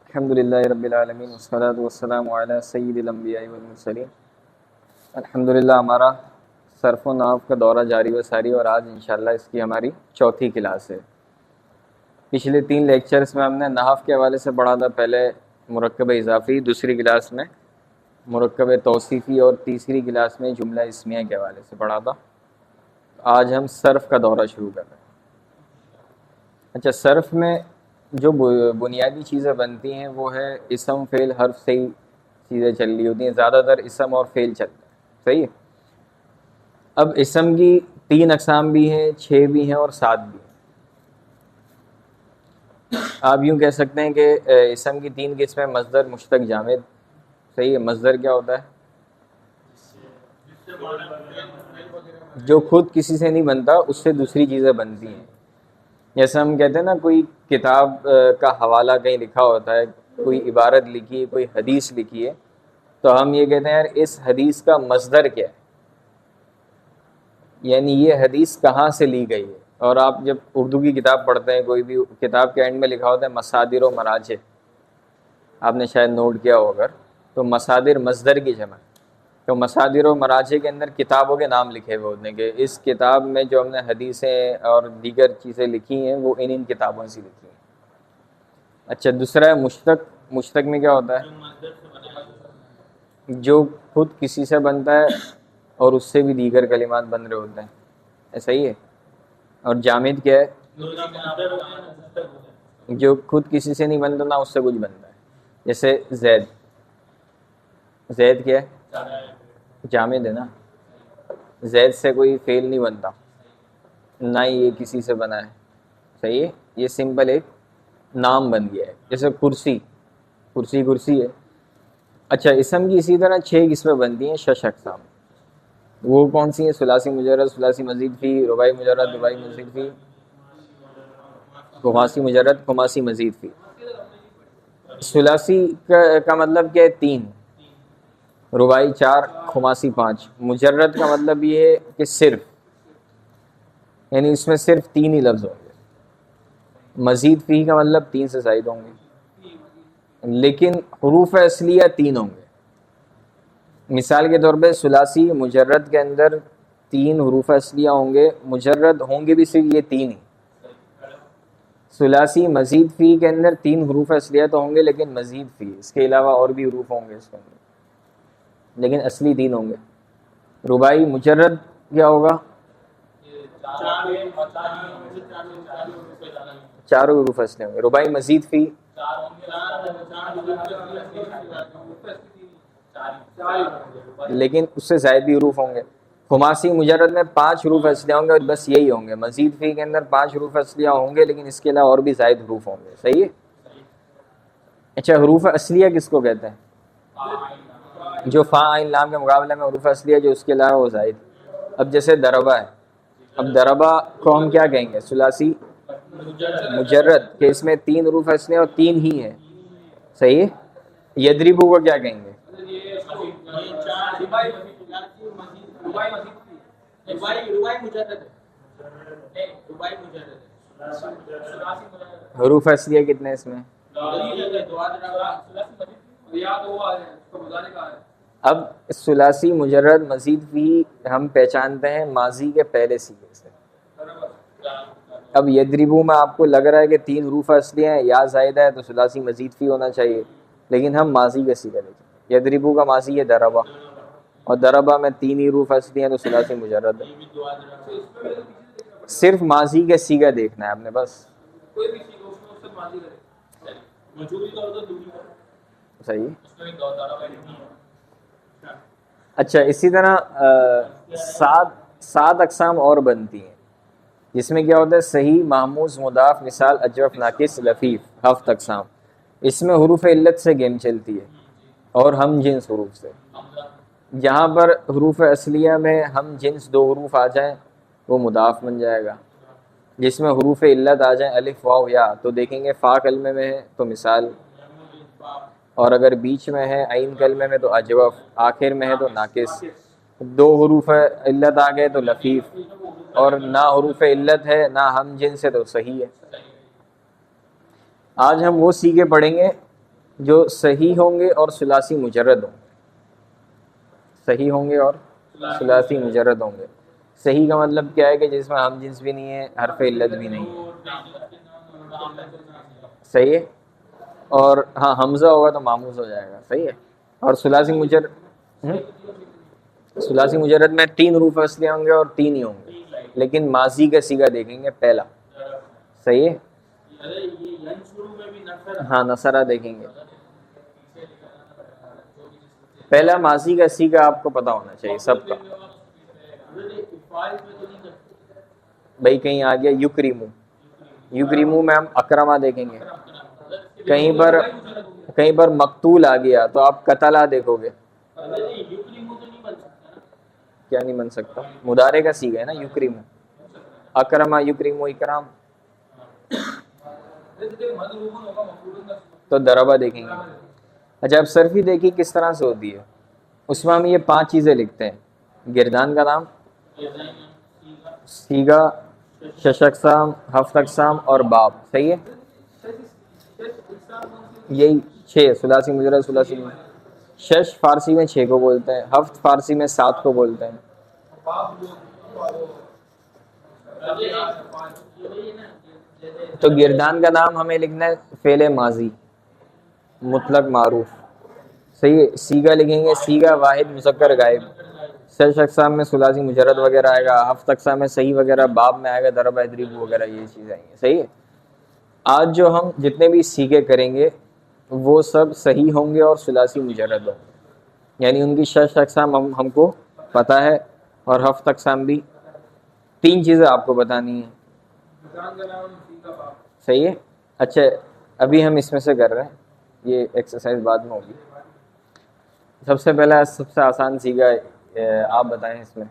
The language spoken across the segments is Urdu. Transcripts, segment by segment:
الحمد للہ رب العالمین والصلاة والسلام علی سید الانبیاء والمرسلین۔ الحمد للہ ہمارا صرف و نحو کا دورہ جاری و ساری، اور آج انشاءاللہ اس کی ہماری چوتھی کلاس ہے۔ پچھلے 3 لیکچرز میں ہم نے نحو کے حوالے سے پڑھا تھا، پہلے مرکب اضافی، دوسری کلاس میں مرکب توصیفی، اور تیسری کلاس میں جملہ اسمیہ کے حوالے سے پڑھا تھا۔ آج ہم صرف کا دورہ شروع کر رہے ہیں۔ اچھا، صرف میں جو بنیادی چیزیں بنتی ہیں وہ ہے اسم، فعل، حرف سے ہی چیزیں چل رہی ہوتی ہیں، زیادہ تر اسم اور فعل چلتا ہے، صحیح ہے۔ اب اسم کی 3 اقسام بھی ہیں، 6 بھی ہیں اور 7 بھی ہیں۔ آپ یوں کہہ سکتے ہیں کہ اسم کی 3 قسمیں: مصدر، مشتق، جامد، صحیح ہے۔ مصدر کیا ہوتا ہے؟ جو خود کسی سے نہیں بنتا، اس سے دوسری چیزیں بنتی ہیں۔ جیسے ہم کہتے ہیں نا، کوئی کتاب کا حوالہ کہیں لکھا ہوتا ہے، کوئی عبارت لکھی ہے، کوئی حدیث لکھی ہے، تو ہم یہ کہتے ہیں یار اس حدیث کا مصدر کیا ہے، یعنی یہ حدیث کہاں سے لی گئی ہے۔ اور آپ جب اردو کی کتاب پڑھتے ہیں، کوئی بھی کتاب کے اینڈ میں لکھا ہوتا ہے مصادر و مراجع، آپ نے شاید نوٹ کیا ہو، اگر تو مصادر مصدر کی جمع، تو مصادر و مراجع کے اندر کتابوں کے نام لکھے ہوئے ہوتے ہیں کہ اس کتاب میں جو ہم نے حدیثیں اور دیگر چیزیں لکھی ہیں وہ ان کتابوں سے لکھی ہیں۔ اچھا، دوسرا ہے مشتق۔ مشتق میں کیا ہوتا ہے؟ جو خود کسی سے بنتا ہے اور اس سے بھی دیگر کلمات بن رہے ہوتے ہیں، ایسا ہی ہے۔ اور جامد کیا ہے؟ جو خود کسی سے نہیں بنتا، نہ اس سے کچھ بنتا ہے، جیسے زید۔ زید کیا ہے؟ جامد ہے نا، زید سے کوئی فعل نہیں بنتا، نہ ہی یہ کسی سے بنا ہے، صحیح ہے۔ یہ سمپل ایک نام بن گیا ہے، جیسے کرسی۔ کرسی کرسی ہے۔ اچھا، اسم کی اسی طرح 6 قسمیں بنتی ہیں، 6 اقسام۔ وہ کون سی ہیں؟ ثلاثی مجرد، ثلاثی مزید فی، رباعی مجرد، رباعی مزید فی، خماسی مجرد، خماسی مزید فی۔ ثلاثی کا مطلب کیا ہے؟ 3، رباعی 4، خماسی 5۔ مجرد کا مطلب یہ ہے کہ صرف، یعنی اس میں صرف 3 ہی لفظ ہوں گے۔ مزید فی کا مطلب 3 سے زائد ہوں گے، لیکن حروف اصلیہ 3 ہوں گے۔ مثال کے طور پہ ثلاثی مجرد کے اندر 3 حروف اصلیہ ہوں گے، مجرد ہوں گے بھی صرف یہ 3 ہی۔ ثلاثی مزید فی کے اندر 3 حروف اصلیہ تو ہوں گے، لیکن مزید فی، اس کے علاوہ اور بھی حروف ہوں گے اس کے اندر، لیکن اصلی 3 ہوں گے۔ رباعی مجرد کیا ہوگا؟ 4 حروف اصلیہ ہوں گے۔ رباعی مزید فی، لیکن اس سے زائد بھی حروف ہوں گے۔ خماسی مجرد میں 5 حروف اصلیہ ہوں گے اور بس یہی ہوں گے۔ مزید فی کے اندر 5 حروف اصلیہ ہوں گے، لیکن اس کے علاوہ اور بھی زائد حروف ہوں گے، صحیح ہے۔ اچھا، حروف اصلیہ کس کو کہتے ہیں؟ جو فا عین لام کے مقابلے میں حروف اصلیہ جو اس کے علاوہ وہ زائد۔ اب جیسے دربہ ہے، اب دربہ کو ہم کیا کہیں گے؟ ثلاثی مجرد کہ اس میں 3 حروف اصلیہ اور 3 ہی ہیں، صحیح ہے۔ یدربو کو کیا کہیں گے؟ حروف اصلیہ کتنے اس میں؟ اب ثلاثی مجرد مزید بھی ہم پہچانتے ہیں ماضی کے پہلے سیغے سے۔ اب یدربو میں آپ کو لگ رہا ہے کہ 3 حروف اصلیہ ہیں، یا زائدہ ہے تو ثلاثی مزید فی ہونا چاہیے، لیکن ہم ماضی کا سیغہ دیکھیں۔ یدربو کا ماضی ہے دربہ، اور دربہ میں 3 ہی حروف اصلیہ ہیں تو ثلاثی مجرد ہے۔ صرف ماضی کا سیغہ دیکھنا ہے آپ نے، بس، صحیح۔ اچھا، اسی طرح 7 اقسام اور بنتی ہیں، جس میں کیا ہوتا ہے؟ صحیح، محموز، مضاف، مثال، اجوف، ناقص، لفیف۔ 7 اقسام۔ اس میں حروف علت سے گیم چلتی ہے اور ہم جنس حروف سے۔ جہاں پر حروف اصلیہ میں ہم جنس 2 حروف آ جائیں وہ مضاف بن جائے گا، جس میں حروف علت آ جائیں الف، واو، یا، تو دیکھیں گے فا کلمے میں ہے تو مثال، اور اگر بیچ میں ہے عین کلمے میں تو اجوف، آخر میں ہے تو ناقص، 2 حروف علت آ گئے تو لفیف، اور نہ حروف علت ہے نہ ہم جنس ہے تو صحیح ہے۔ آج ہم وہ سیغے پڑھیں گے جو صحیح ہوں گے اور ثلاثی مجرد ہوں، صحیح ہوں گے اور ثلاثی مجرد ہوں گے. صحیح کا مطلب کیا ہے کہ جس میں ہم جنس بھی نہیں ہے، حرف علت بھی نہیں ہے. صحیح ہے. اور ہاں حمزہ ہوگا تو ماموز ہو جائے گا. صحیح ہے. اور ثلاثی مجرد میں 3 حروف اصلیہ ہوں گے اور 3 ہی ہوں گے، لیکن ماضی کا صیغہ دیکھیں گے پہلا. صحیح ہے. ہاں نصرہ دیکھیں گے. پہلا ماضی کا صیغہ آپ کو پتا ہونا چاہیے سب کا. بھائی کہیں آ گیا یکریمو، یکریمو میں ہم اکرما دیکھیں گے. کہیں پر مقتول آ گیا تو آپ قتلہ دیکھو گے. کیا نہیں بن سکتا؟ مضارع کا صیغہ ہے نا یکریمو. اکرما یکریمو اکرام. تو دربہ دیکھیں گے. اچھا اب صرفی دیکھیے کس طرح سے ہوتی ہے. اس میں ہم یہ 5 چیزیں لکھتے ہیں: گردان کا نام، صیغہ، 6 اقسام، 7 اقسام اور باب. صحیح ہے. یہی 6 ثلاثی مجرد، ثلاثی مجرد. 6 فارسی میں 6 کو بولتے ہیں، 7 فارسی میں 7 کو بولتے ہیں. تو گردان کا نام ہمیں لکھنا ہے فعل ماضی مطلق معروف. صحیح ہے. صیغہ لکھیں گے صیغہ واحد مذکر غائب. 6 اقسام میں ثلاثی مجرد وغیرہ آئے گا، 7 اقسام میں صحیح وغیرہ، باب میں آئے گا ضرب اضرب وغیرہ، یہ چیزیں آئیں گی. صحیح ہے. آج جو ہم جتنے بھی صیغے کریں گے وہ سب صحیح ہوں گے اور ثلاثی مجرد ہوں گے، یعنی ان کی 6 اقسام ہم کو پتہ ہے اور 7 اقسام بھی. 3 چیزیں آپ کو بتانی ہیں. صحیح ہے. اچھا ابھی ہم اس میں سے کر رہے ہیں، یہ ایکسرسائز بعد میں ہوگی. سب سے پہلا سب سے آسان صیغہ آپ بتائیں اس میں.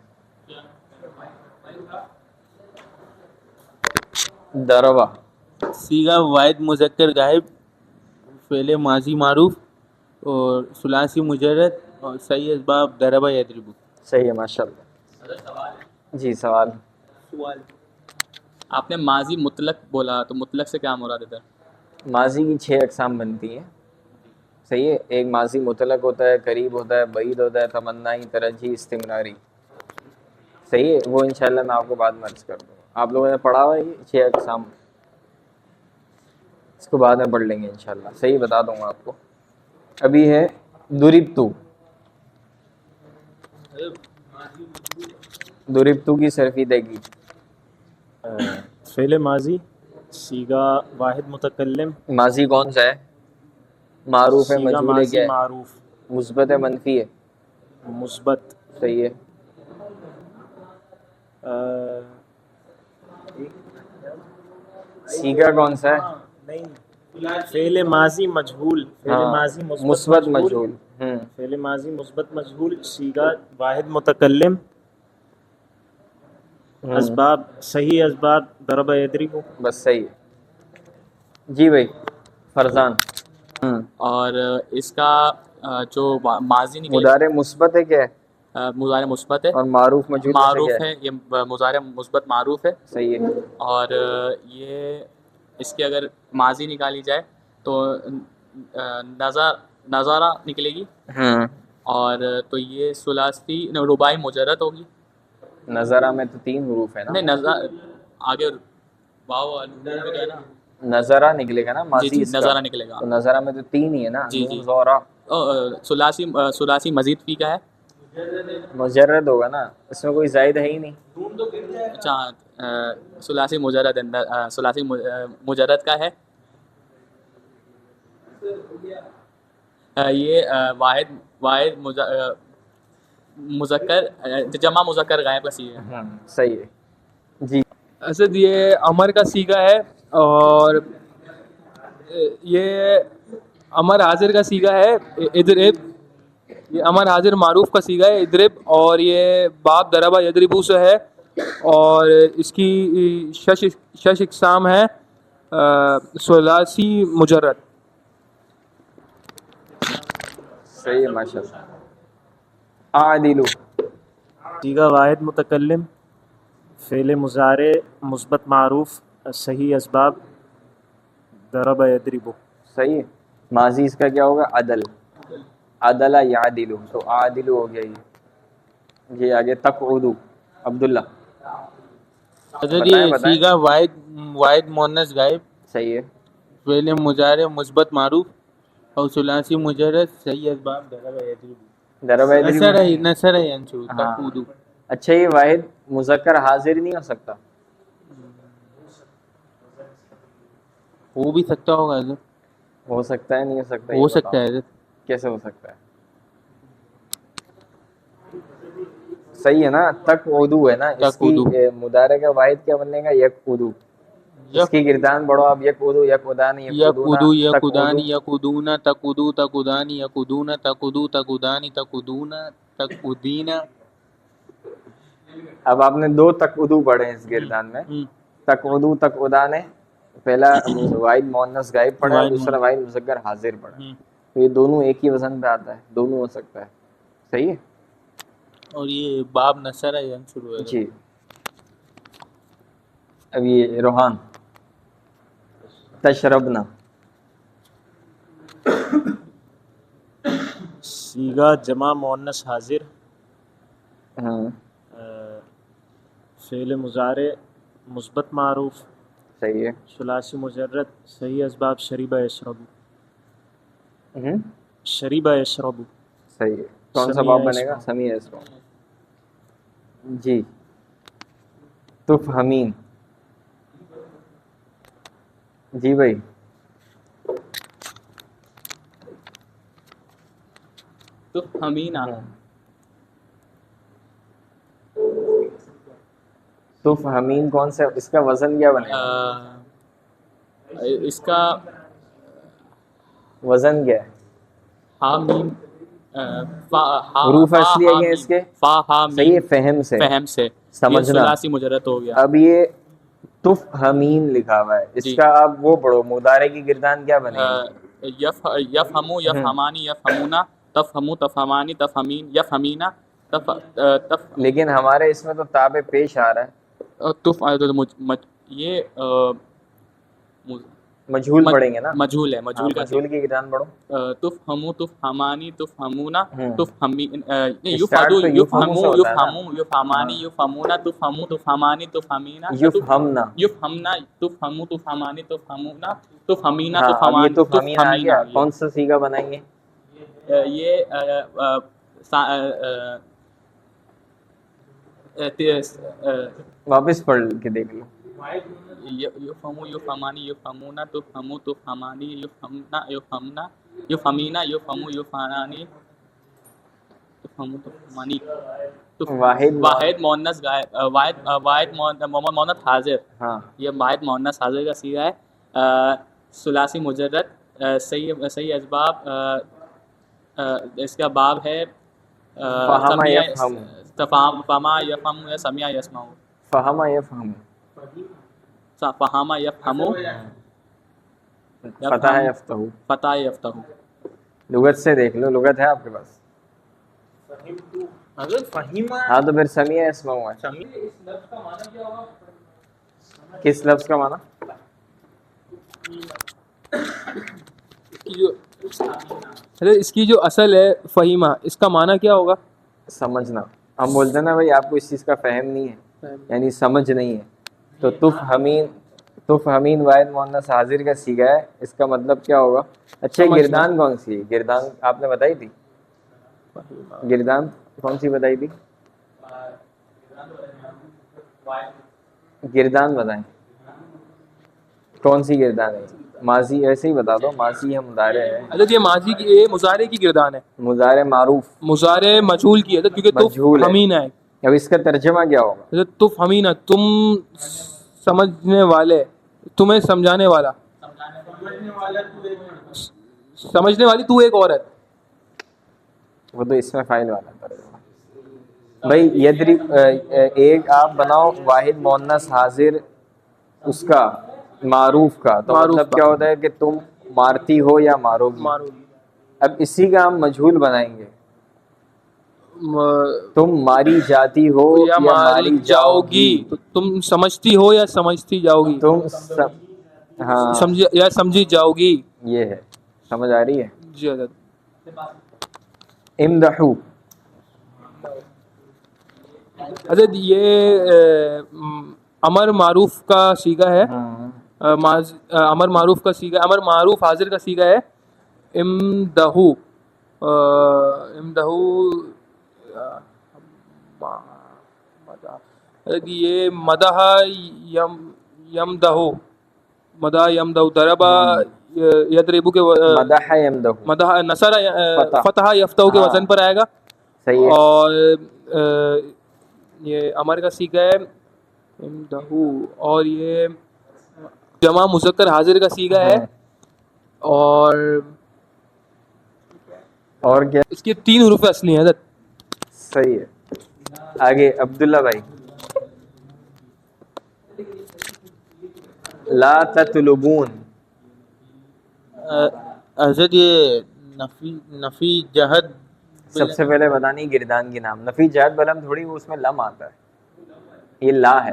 ضربہ صیغہ واحد مذکر غائب، فعل ماضی معروف اور ثلاثی مجرد اور صحیح اسباب ضرب یضرب. صحیح ہے ماشاء اللہ. جی سوال. آپ نے ماضی مطلق بولا تو مطلق سے کیا مراد ہے؟ ماضی کی 6 اقسام بنتی ہیں. صحیح ہے. ایک ماضی مطلق ہوتا ہے، قریب ہوتا ہے، بعید ہوتا ہے، تمنائی، ترجیح، استمراری. صحیح ہے. وہ انشاءاللہ میں آپ کو بعد میں عرض کر دوں گا. آپ لوگوں نے پڑھا ہوا ہے یہ 6 اقسام، اس کو بعد میں پڑھ لیں گے انشاءاللہ. صحیح بتا دوں گا آپ کو. ابھی ہے ضربتو. ضربتو کی صرفی دیکھی. فعل ماضی، صیغہ واحد متکلم. ماضی کون سا ہے؟ معروف ہے، صیغہ مجہول ہے، ماضی کیا ہے؟ معروف، مثبت ہے، منفی ہے؟ مثبت. صحیح ہے. صیغہ کون سا ہے؟ نہیں، فعل ماضی مجہول، فعل ماضی مثبت مجہول. فعل ماضی مثبت مجہول، صیغہ واحد متکلم. اسباب صحیح اسباب ضرب یضرب. بس صحیح ہے. جی بھائی فرزان. اور اس کا جو ماضی نکلے مضارع مثبت ہے کیا ہے؟ مضارع مثبت ہے اور معروف مجہول میں سے کیا معروف ہے. یہ مضارع مثبت معروف ہے. صحیح ہے. اور یہ اس کی اگر ماضی نکالی جائے تو نظارہ نکلے گی. اور تو یہ ثلاثی رباعی مجرد ہوگی. نظرہ میں تو 3 حروف ہے نا. نہیں آگے واو ہے نا، نظرہ نکلے گا نا ماضی جی اس کا. نظارہ نکلے گا. تو نظرہ میں تو 3 ہی ہے نا. جی نون زورا. ثلاثی مزید فی کا ہے. مجرد ہوگا نا، اس میں کوئی زائد ہے ہی نہیں. اچھا ثلاثی مجرد ثلاثی مجرد کا ہے. یہ واحد مذکر جمع مذکر غائب کا صیغہ ہے. صحیح ہے. جی اسد یہ امر کا صیغہ ہے اور یہ امر حاضر کا صیغہ ہے اضرب. یہ امر حاضر معروف کا صیغہ ہے اضرب. اور یہ باب ضرب یضرب سے ہے اور اس کی 6 اقسام ہیں ثلاثی مجرد. صحیح ہے ماشاء اللہ. عادلو. صیغہ واحد متکلم، فعل مضارع مثبت معروف، صحیح اسباب ضرب یضرب. صحیح ہے. ماضی اس کا کیا ہوگا؟ عدل. عدلا یعدل، تو عادل ہو گیا یہ آگے تقعدو. عبداللہ حضرت بتائیں یہ بتائیں. سیگا واحد مؤنث غائب، صحیح ہے. فعل مضارع مثبت معروف اور ثلاثی مجرد صحیح اسباب ضرب یضرب. ضرب یضرب. نصر ینصر ہاں. تقعدو. اچھا یہ واحد مذکر حاضر نہیں ہو سکتا؟ ہو بھی سکتا ہوگا حضرت، ہو سکتا ہے نہیں ہو سکتا؟ ہو سکتا ہے حضرت. کیسے ہو سکتا ہے؟ صحیح ہے نا، تقعدو ہے نا. اس کی تقعدو. مضارع کا واحد کیا بنے گا؟ یقعدو. اس کی گردان بڑھو آپ، یقعدو یقعدان یقودو یقعدون یقودانی تقعدو. یقودون تقودو تقودانی یقودون تقودو تقودانی تقودون تقودین. اب آپ نے دو تقعدو پڑھے ہیں اس گردان میں. تقعدو تقعدان ہے، پہلا واحد مؤنث غائب پڑھا ہے، دوسرا واحد مذکر حاضر پڑھا ہے. تو یہ دونوں ایک ہی وزن پہ آتا ہے، دونوں ہو سکتا ہے. صحیح ہے. اور یہ باب نصر ینصر ہے. جی اب یہ روحان تشربنا. سیگا جمع مؤنث حاضر، ہاں فعل مضارع مثبت معروف، صحیح ہے. ثلاثی مجرد صحیح اسباب شریبہ یشرب. ہوں شریبہ یشرب. صحیح ہے. کون سا سمیع باب بنے گا؟ اسماء. سمیع اسماء. جی تفہمین. جی بھائی تو ہمینہ. تفہمین کون سے، اس کا وزن کیا بنے گا؟ اس کا وزن کیا ہے؟ حامیم حروف اصلیہ کیا ہیں اس کے؟ فا ہا صحیح ہے. میم. فہم سے، فہم سے سمجھنا. ثلاثی مجرد ہو گیا. اب یہ تفہمین لکھا ہوا ہے، اس جی. کا آپ وہ پڑھو مضارع کی گردان کیا بنے گی؟ یفہمو یفہمانی یفہمونا تفہمو تفہمانی تفہمین یفہمینا لیکن ہمارے اس میں تو تابع پیش آ رہا ہے. یہ مجہول پڑھیں گے نا. مجہول ہے. مجہول کا مجہول کی گردان پڑھو. تفہمو تفہمانی تفہمونا تفہمین اسٹارٹ تو یفہمو سے ہوتا ہے نا. یفہمو یفہمانی یفہمونا تفہمو تفہمانی تفہمینا یفہمنا. یفہمنا تفہمو تفہمانی تفہمونا تفہمینا اب یہ تفہمین آ گیا. تفہمینا. کون سا سیگا بنائیں گے؟ یہ واپس پڑھ کے دیکھ لو. یفہمو یفہمانی یفہمونا تفہمو تفہمانی یفہمنا یفہمنا یفہمینا یفہمو یفہمانی تفہمو تفہمانی. واحد مؤنث غائب، واحد مؤنث حاضر. ہاں یہ واحد مؤنث حاضر کا صیغہ ہے. ثلاثی مجرد صحیح اسباب. اس کا باب ہے فہم یفہم. فہما یفہم یا سمع یسمع. فہم یفہم. فہما یفہمو فتح یفتح. فتح یفتح. لغت سے دیکھ لو، لغت ہے آپ کے پاس؟ ہاں تو پھر سمیع اسمع ہوا ہے. کس لفظ کا معنی؟ اس کی جو اصل ہے فہیمہ، اس کا معنی کیا ہوگا؟ سمجھنا. ہم بولتے ہیں نا بھائی آپ کو اس چیز کا فہم نہیں ہے، یعنی سمجھ نہیں ہے. تو تفہمین واحد مؤنث حاضر کا صیغہ ہے، اس کا مطلب کیا ہوگا؟ اچھا گردان کون سی ہے؟ گردان آپ نے بتائی تھی. گردان کون سی بتائی تھی؟ گردان بتائیں کون سی گردان ہے؟ ماضی ایسے ہی بتا دو. ماضی ہے، مضارع ہے. حضرت یہ ماضی کی، یہ مضارع کی گردان ہے. مضارع معروف، مضارع مجہول کی حضرت، کیونکہ مجہول ہے. تفہمین ہے. اب اس کا ترجمہ کیا ہوگا؟ حضرت تفہمین، تم سمجھنے والے، تمہیں سمجھانے والا. سمجھنے والی تو ایک عورت. وہ تو اس میں فائل والا ترجمہ. بھائی یضرب ایک آپ بناؤ واحد مؤنث حاضر اس کا معروف کا، تو مطلب کیا ہوتا ہے کہ تم مارتی ہو یا مارو گی. اب اسی کا ہم مجہول بنائیں گے، تم ماری جاتی ہو یا ماری جاؤ گی. تو تم سمجھتی ہو یا سمجھتی جاؤ گی. تم ہاں سمجھی یا سمجھی جاؤ گی. یہ ہے. سمجھ آ رہی ہے؟ جی حضرت. امدحو حضرت یہ امر معروف کا صیغہ ہے. امر معروف کا صیغہ، امر معروف حاضر کا صیغہ ہے امدحو. امدحو یہ مدح یمدحو، مدح یمدحو، ضربہ یضربو کے مدح یمدحو، مدح نصر فتح. فتح یفتح کے وزن پر آئے گا. صحیح ہے. اور یہ امر کا صیغہ ہے امدحو، اور یہ جمع مذکر حاضر کا صیغہ ہے. اور کیا؟ اس کے 3 حروف اصلی ہیں حضرت. صحیح ہے. آگے عبداللہ بھائی. لا تطلبون. حضرت یہ نفی جہد سب سے پہلے بتانی گردان کی نام. نفی جہد بلم تھوڑی، وہ اس میں لم آتا ہے، یہ لا ہے.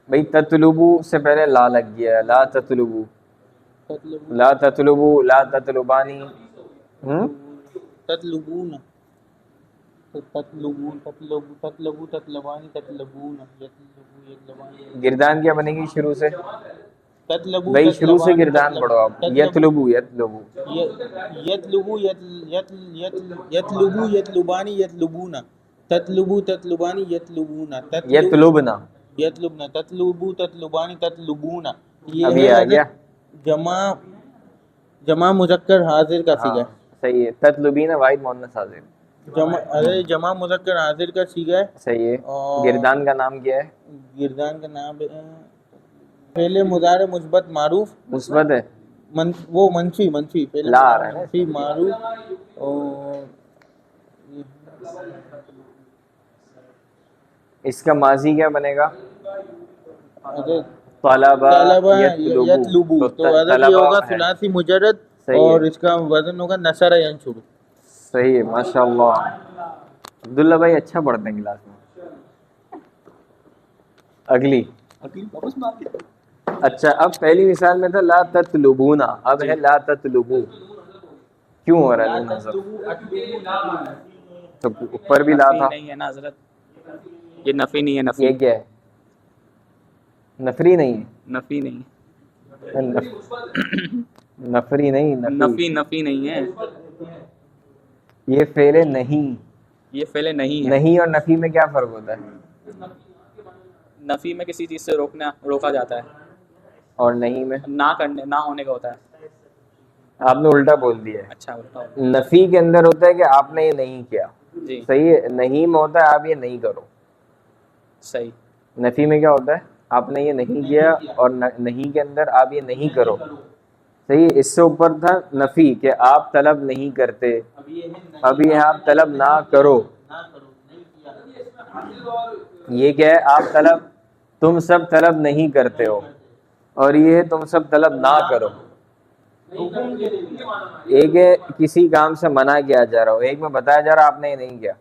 بھئی تطلبو سے پہلے لا لگ گیا ہے. لا تطلبو، لا تطلبو، لا تطلبانی. تطلبون، تطلبون، تطلبو، تطلبو، تطلبانی، تطلبون، یطلبو، یطلبانی. گردان کیا بنے گی شروع سے؟ تطلبو، بھئی شروع سے تطلبانی، گردان پڑھو آپ. یطلبو، یطلبو. یطلبو، یطلبو، یطلبانی، یطلبون. تطلبو، تطلبانی، یطلبون. یطلبنا. یطلبنا، تطلبو، تطلبانی، تطلبون. اب یہ یہ آ ہے گیا. جمع مذکر حاضر کا صیغہ ہے. صحیح ہے. تطلبین واحد مؤنث حاضر. جمع مذکر حاضر کا صیغہ ہے. صحیح ہے. اور گردان کا نام کیا ہے؟ گردان کا نام پہلے مضارع مثبت معروف، مثبت ہے. وہ منفی پہلے لا آ رہا ہے نا. منفی معروف. اور اس کا ماضی کیا بنے گا؟ طلبہ طلبہ یطلبو. تو حضرت یہ طلبہ ہوگا ہے. ثلاثی مجرد، صحیح اور ہے. اس کا وزن ہوگا نصر ینصر. صحیح ہے. ماشاء اللہ. عبداللہ بھائی اچھا پڑھتے ہیں کلاس میں. اگلی. اچھا، اب پہلی مثال میں تھا لا تطلبونا، اب ہے لا تطلبو. کیوں ہو رہا ہے نظر؟ تو اوپر بھی لا نفی تھا. نہیں ہے نا حضرت، یہ نفی نہیں ہے. نفی یہ کیا ہے؟ نفری نہیں ہے. نفی نہیں نفری نہیں، نفی نفی نہیں ہے. یہ فعل نہیں. یہ فعل نہیں ہے. نہیں اور نفی میں کیا فرق ہوتا ہے؟ نفی میں کسی چیز سے روکا جاتا ہے، اور نہیں میں نہ ہونے کا ہوتا ہے. آپ نے الٹا بول دیا ہے. اچھا بتاؤ. نفی کے اندر ہوتا ہے کہ آپ نے یہ نہیں کیا. جی صحیح ہے. نہیں میں ہوتا ہے آپ یہ نہیں کرو. صحیح. نفی میں کیا ہوتا ہے؟ آپ نے یہ نہیں کیا، اور نہیں کے اندر آپ یہ نہیں کرو. صحیح. اس سے اوپر تھا نفی کہ آپ طلب نہیں کرتے، اب یہ آپ طلب نہ کرو. یہ کیا ہے؟ آپ طلب، تم سب طلب نہیں کرتے ہو، اور یہ ہے تم سب طلب نہ کرو. ایک ہے کسی کام سے منع کیا جا رہا ہو، ایک میں بتایا جا رہا آپ نے یہ نہیں کیا.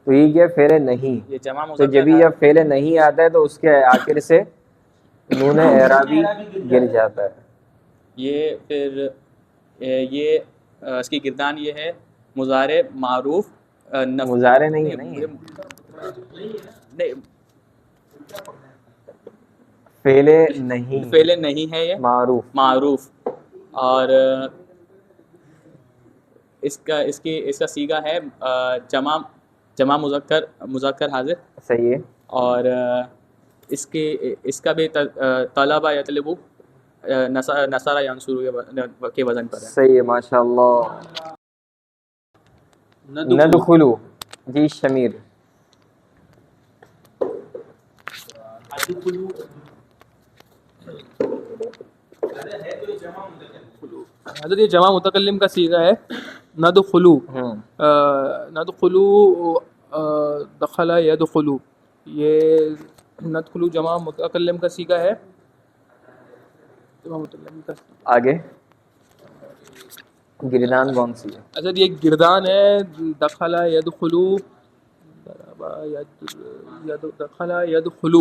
تو یہ کیا؟ فعل نہیں. یہ جمع تو مذکر جبھی جب فعل نہیں آتا ہے تو اس کے آخر سے نون اعرابی گر جاتا ہے. یہ پھر یہ اس کی گردان یہ ہے مضارع معروف. مضارع نہیں ہے. نہیں فعل نہیں، فعل نہیں ہے، یہ معروف. اور اس کا صیغہ ہے جمع مذکر حاضر. صحیح ہے. اور اس کا بھی طلبہ یطلبو نصر ینصر کے وزن پر ہے. صحیح ہے. ماشاء اللہ. ندخلو. جی شمیر. حضرت یہ جمع متکلم کا صیغہ ہے ندخلو. ندخلو، دخل یدخلو. یہ ندخلو جمع متکلم کا صیغہ ہے. آگے گردان کون سی ہے؟ حضرت یہ گردان ہے دخل یدخلو، دخل یدخلو.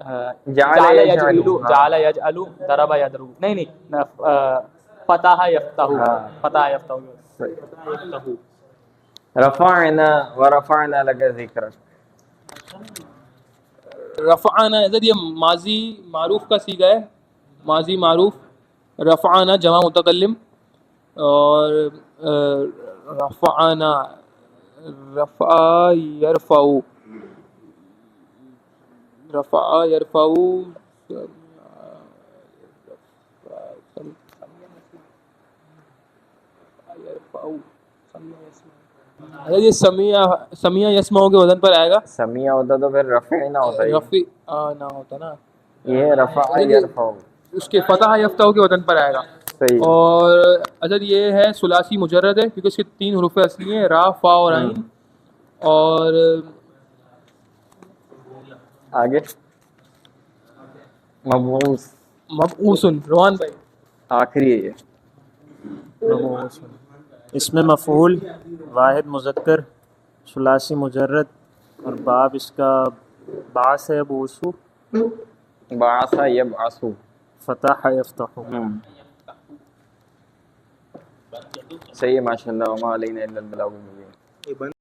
جعل یجعلو، ہاں۔ جعل یجعلو، ضرب یضرب، نہیں فتح یفتح، فتح یفتح، رفعنا ورفعنا لك ذکرک، رفعنا ادھر یہ ماضی معروف کا صیغہ ہے، ماضی معروف، رفعنا جمع متکلم، اور رفعنا رفع یرفع، رفع یرفع، اگر یہ سمیع یسمع کے وزن پر آئے گا، سمیع ہوتا تو پھر رفعنا ہوتا ہے، رفع نہ ہوتا نا، یہ رفع یرفع، اس کے فتح یفتح کے وزن پر آئے گا۔ صحیح۔ اور اگر یہ ہے ثلاثی مجرد ہے کیونکہ اس کے 3 حروف اصلی ہیں، را، فا اور عین، اور آگے مبعوث، مبعوث، روان بھائی آخری ہے یہ، اس میں مفعول، واحد مذکر، ثلاثی مجرد، اور باب اس کا باعث ہے بوسو، بعث یبعث، فتح یفتح۔ صحیح ہے، ماشاء اللہ، وما علینا الا البلاغ المبین۔